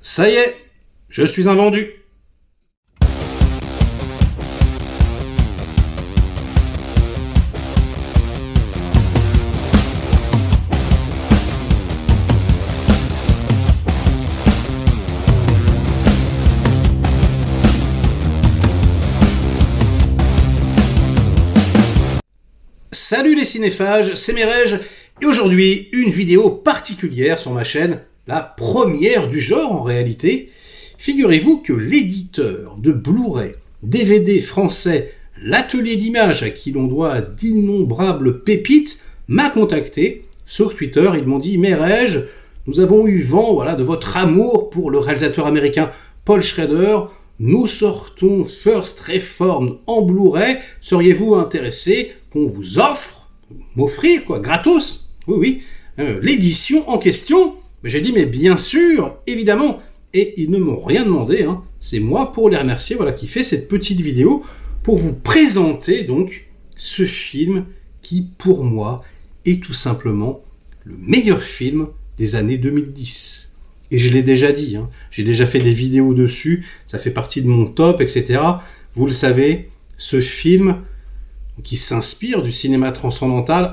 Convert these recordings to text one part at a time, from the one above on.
Ça y est, je suis un vendu. Salut les cinéphages, c'est Merege, et aujourd'hui, une vidéo particulière sur ma chaîne, la première du genre en réalité. Figurez-vous que l'éditeur de Blu-ray, DVD français, l'Atelier d'Images, à qui l'on doit d'innombrables pépites, m'a contacté sur Twitter. Ils m'ont dit « Merege, nous avons eu vent de votre amour pour le réalisateur américain Paul Schrader. Nous sortons First Reformed en Blu-ray. Seriez-vous intéressé qu'on vous offre, m'offrir gratos, oui, l'édition en question ?» J'ai dit, mais bien sûr, évidemment. Et ils ne m'ont rien demandé. C'est moi, pour les remercier, qui fait cette petite vidéo pour vous présenter donc ce film qui, pour moi, est tout simplement le meilleur film des années 2010. Et je l'ai déjà dit, j'ai déjà fait des vidéos dessus, ça fait partie de mon top, etc. Vous le savez, ce film qui s'inspire du cinéma transcendantal,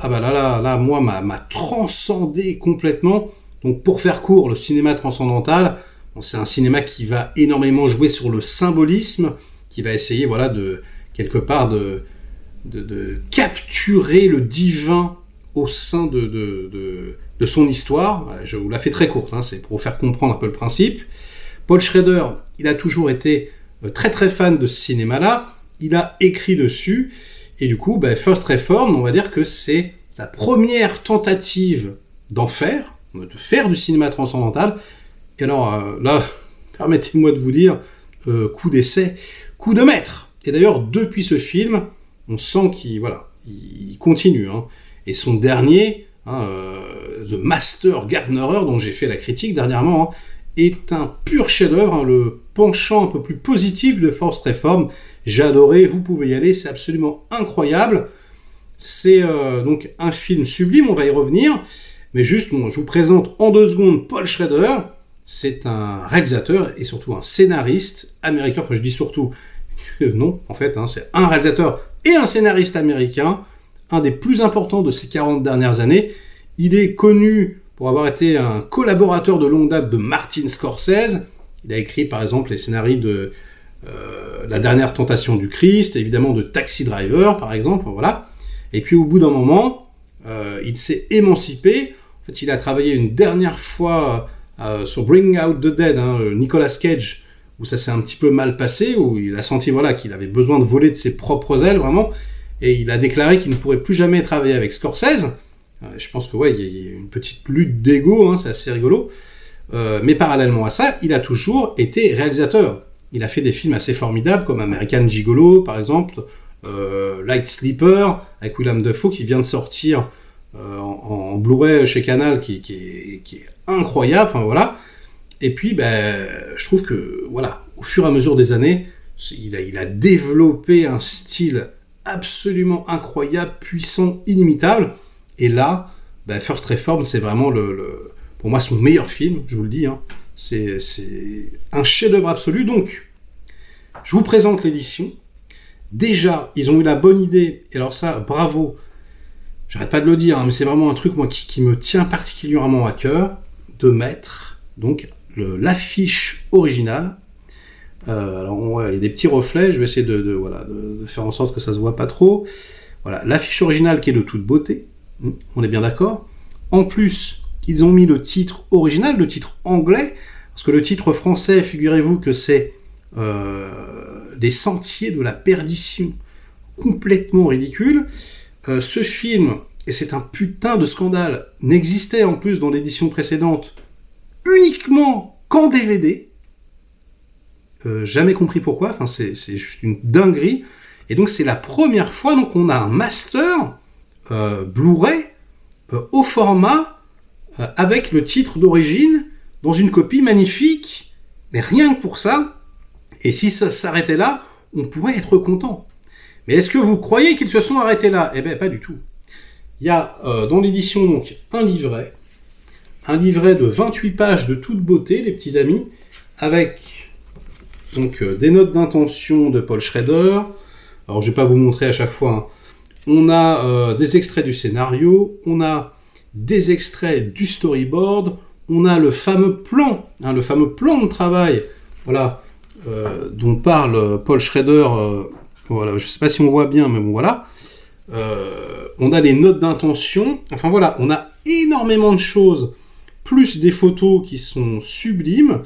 moi, m'a transcendé complètement. Donc pour faire court, le cinéma transcendantal, c'est un cinéma qui va énormément jouer sur le symbolisme, qui va essayer de quelque part de capturer le divin au sein de son histoire. Je vous la fais très courte, c'est pour vous faire comprendre un peu le principe. Paul Schrader, il a toujours été très très fan de ce cinéma-là, il a écrit dessus, et du coup, First Reformed, on va dire que c'est sa première tentative de faire du cinéma transcendantal. Et alors là, permettez-moi de vous dire, coup d'essai, coup de maître. Et d'ailleurs, depuis ce film, on sent qu'il continue. Et son dernier, The Master Gardener, dont j'ai fait la critique dernièrement, est un pur chef-d'œuvre, le penchant un peu plus positif de First Reformed. J'ai adoré, vous pouvez y aller, c'est absolument incroyable. C'est donc un film sublime, on va y revenir. Mais juste, je vous présente en 2 secondes Paul Schrader. C'est un réalisateur et surtout un scénariste américain. Enfin, je dis surtout, non, en fait, c'est un réalisateur et un scénariste américain, un des plus importants de ces 40 dernières années. Il est connu pour avoir été un collaborateur de longue date de Martin Scorsese. Il a écrit, par exemple, les scénarios de La Dernière Tentation du Christ, évidemment de Taxi Driver, par exemple, voilà. Et puis, au bout d'un moment, il s'est émancipé. En fait, il a travaillé une dernière fois sur Bring Out the Dead, Nicolas Cage, où ça s'est un petit peu mal passé, où il a senti qu'il avait besoin de voler de ses propres ailes, vraiment, et il a déclaré qu'il ne pourrait plus jamais travailler avec Scorsese. Je pense que il y a une petite lutte d'ego, c'est assez rigolo. Mais parallèlement à ça, il a toujours été réalisateur. Il a fait des films assez formidables, comme American Gigolo, par exemple, Light Sleeper, avec Willem Dafoe, qui vient de sortir en Blu-ray chez Canal, qui est incroyable, Et puis, je trouve que, au fur et à mesure des années, il a développé un style absolument incroyable, puissant, inimitable. Et là, First Reformed, c'est vraiment pour moi, son meilleur film, je vous le dis. C'est un chef-d'œuvre absolu. Donc, je vous présente l'édition. Déjà, ils ont eu la bonne idée, et alors ça, bravo. J'arrête pas de le dire, mais c'est vraiment un truc qui me tient particulièrement à cœur, de mettre donc l'affiche originale. Alors il y a des petits reflets, je vais essayer de faire en sorte que ça se voit pas trop. Voilà, l'affiche originale qui est de toute beauté, on est bien d'accord. En plus, ils ont mis le titre original, le titre anglais, parce que le titre français, figurez-vous que c'est Les Sentiers de la Perdition, complètement ridicule. Ce film, et c'est un putain de scandale, n'existait en plus dans l'édition précédente uniquement qu'en DVD. Jamais compris pourquoi, c'est juste une dinguerie. Et donc c'est la première fois qu'on a un master Blu-ray au format avec le titre d'origine dans une copie magnifique. Mais rien que pour ça, et si ça s'arrêtait là, on pourrait être content. Mais est-ce que vous croyez qu'ils se sont arrêtés là ? Eh bien, pas du tout. Il y a dans l'édition donc un livret un livret de 28 pages de toute beauté, les petits amis, avec donc des notes d'intention de Paul Schrader. Alors je vais pas vous montrer à chaque fois, hein. On a des extraits du scénario, on a des extraits du storyboard, on a le fameux plan, hein, le fameux plan de travail, voilà, dont parle Paul Schrader. Voilà, je sais pas si on voit bien, mais bon voilà. On a les notes d'intention. Enfin voilà, on a énormément de choses, plus des photos qui sont sublimes.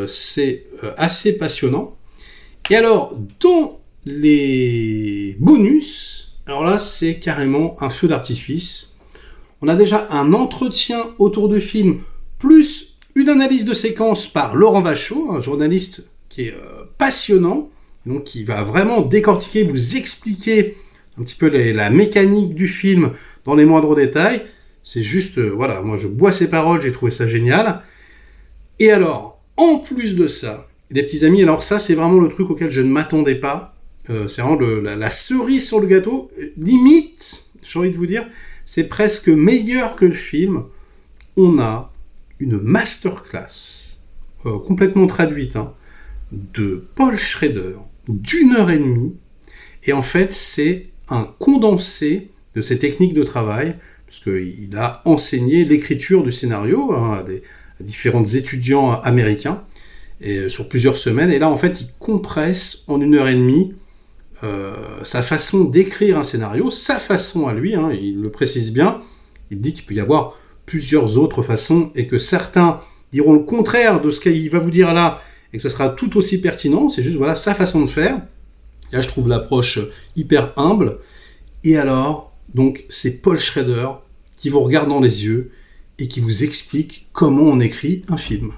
C'est assez passionnant. Et alors, dans les bonus, alors là, c'est carrément un feu d'artifice. On a déjà un entretien autour du film, plus une analyse de séquence par Laurent Vachaud, un journaliste qui est passionnant, donc qui va vraiment décortiquer, vous expliquer un petit peu la mécanique du film dans les moindres détails. C'est juste, voilà, moi je bois ses paroles, j'ai trouvé ça génial. Et alors, en plus de ça, les petits amis, alors ça c'est vraiment le truc auquel je ne m'attendais pas. C'est vraiment la cerise sur le gâteau. Limite, j'ai envie de vous dire, c'est presque meilleur que le film. On a une masterclass, complètement traduite, hein, de Paul Schrader, d'1h30. Et en fait, c'est un condensé de ses techniques de travail, parce qu'il a enseigné l'écriture du scénario, hein, à différents étudiants américains, et sur plusieurs semaines. Et là, en fait, il compresse en 1h30 sa façon d'écrire un scénario, sa façon à lui, hein, il le précise bien. Il dit qu'il peut y avoir plusieurs autres façons, et que certains diront le contraire de ce qu'il va vous dire là, et que ça sera tout aussi pertinent. C'est juste, voilà, sa façon de faire. Et là, je trouve l'approche hyper humble. Et alors, donc, c'est Paul Schrader qui vous regarde dans les yeux et qui vous explique comment on écrit un film.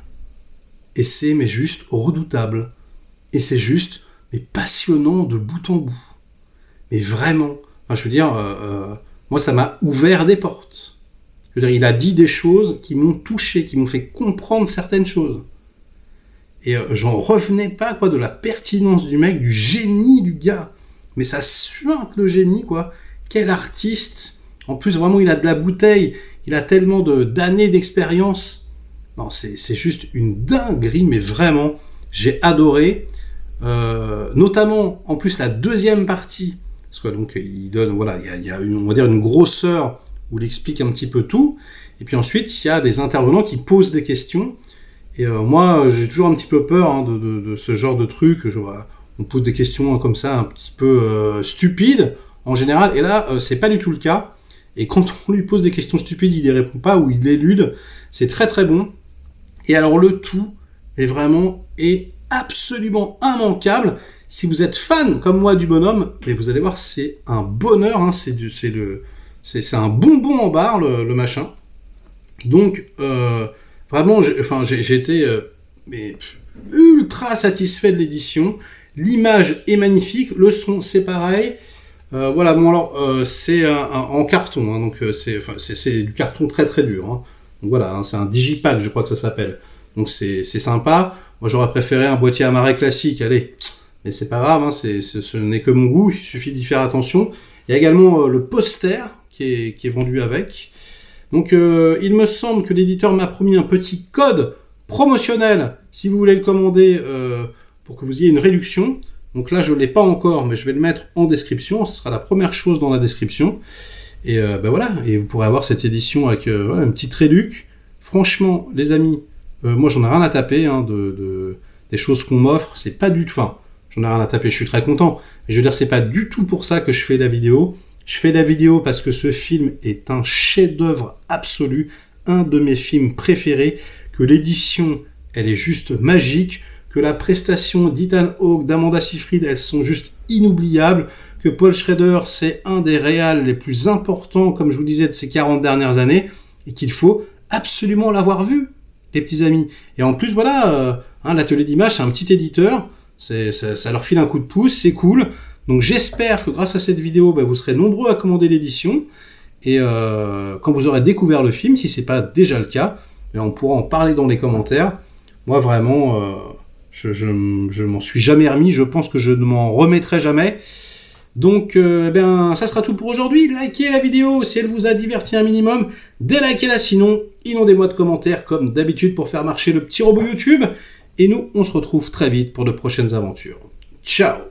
Et c'est, mais juste, redoutable. Et c'est juste, mais passionnant de bout en bout. Mais vraiment, enfin, je veux dire, moi, ça m'a ouvert des portes. Je veux dire, il a dit des choses qui m'ont touché, qui m'ont fait comprendre certaines choses. Et j'en revenais pas, quoi, de la pertinence du mec, du génie du gars. Mais ça suinte le génie, quoi. Quel artiste. En plus, vraiment, il a de la bouteille. Il a tellement d'années d'expérience. Non, c'est juste une dinguerie, mais vraiment, j'ai adoré. Notamment, en plus, la deuxième partie. Parce que donc, il donne, voilà, il y a une, on va dire, une grosseur où il explique un petit peu tout. Et puis ensuite, il y a des intervenants qui posent des questions. Et moi, j'ai toujours un petit peu peur, hein, de ce genre de truc. On pose des questions comme ça, un petit peu stupides, en général. Et là, c'est pas du tout le cas. Et quand on lui pose des questions stupides, il les répond pas ou il élude. C'est très très bon. Et alors le tout est absolument immanquable. Si vous êtes fan comme moi du bonhomme, mais vous allez voir, c'est un bonheur. Hein, c'est un bonbon en barre le machin. Donc vraiment, j'ai été ultra satisfait de l'édition. L'image est magnifique, le son c'est pareil. Voilà, bon alors c'est en carton, hein, donc c'est du carton très très dur. Hein. Donc voilà, hein, c'est un digipack, je crois que ça s'appelle. Donc c'est sympa. Moi j'aurais préféré un boîtier amarré classique, allez. Mais c'est pas grave, hein, ce n'est que mon goût, il suffit d'y faire attention. Il y a également le poster qui est vendu avec. Donc il me semble que l'éditeur m'a promis un petit code promotionnel si vous voulez le commander pour que vous ayez une réduction. Donc là je ne l'ai pas encore, mais je vais le mettre en description, ce sera la première chose dans la description. Et ben voilà, et vous pourrez avoir cette édition avec voilà, une petite réduc. Franchement les amis, moi j'en ai rien à taper hein, des choses qu'on m'offre, c'est pas du tout... Enfin, j'en ai rien à taper, je suis très content. Mais je veux dire, c'est pas du tout pour ça que je fais la vidéo. Je fais la vidéo parce que ce film est un chef-d'œuvre absolu, un de mes films préférés, que l'édition, elle est juste magique, que la prestation d'Ethan Hawke, d'Amanda Seyfried, elles sont juste inoubliables, que Paul Schrader, c'est un des réals les plus importants, comme je vous disais, de ces 40 dernières années, et qu'il faut absolument l'avoir vu, les petits amis. Et en plus, voilà, l'atelier d'image, c'est un petit éditeur, ça leur file un coup de pouce, c'est cool. Donc j'espère que grâce à cette vidéo, vous serez nombreux à commander l'édition. Et quand vous aurez découvert le film, si c'est pas déjà le cas, on pourra en parler dans les commentaires. Moi vraiment, je m'en suis jamais remis. Je pense que je ne m'en remettrai jamais. Donc ça sera tout pour aujourd'hui. Likez la vidéo si elle vous a diverti un minimum. Délikez-la sinon. inondez-moi de commentaires comme d'habitude pour faire marcher le petit robot YouTube. Et nous, on se retrouve très vite pour de prochaines aventures. Ciao!